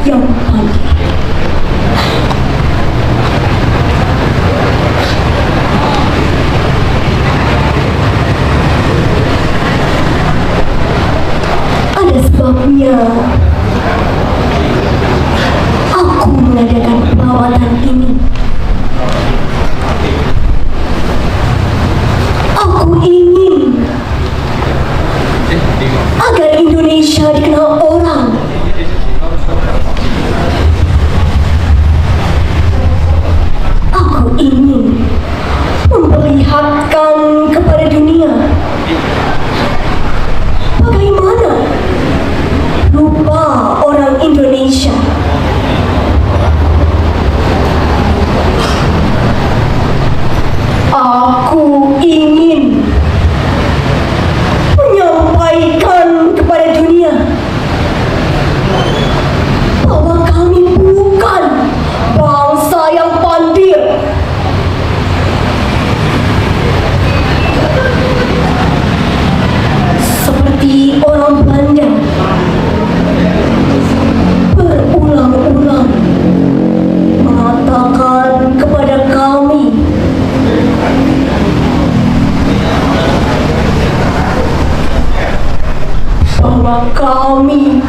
yang pandai. Ada sebabnya aku mengadakan perawatan ini. Aku ingin agar Indonesia dikenal orang. Aku ingin memperlihatkan kepada dunia bagaimana rupa orang Indonesia. Aku ingin menyampaikan kepada dunia bahwa kami bukan bangsa yang pandai. Seperti orang Belanda berulang-ulang mengatakan kepada kami bahwa kami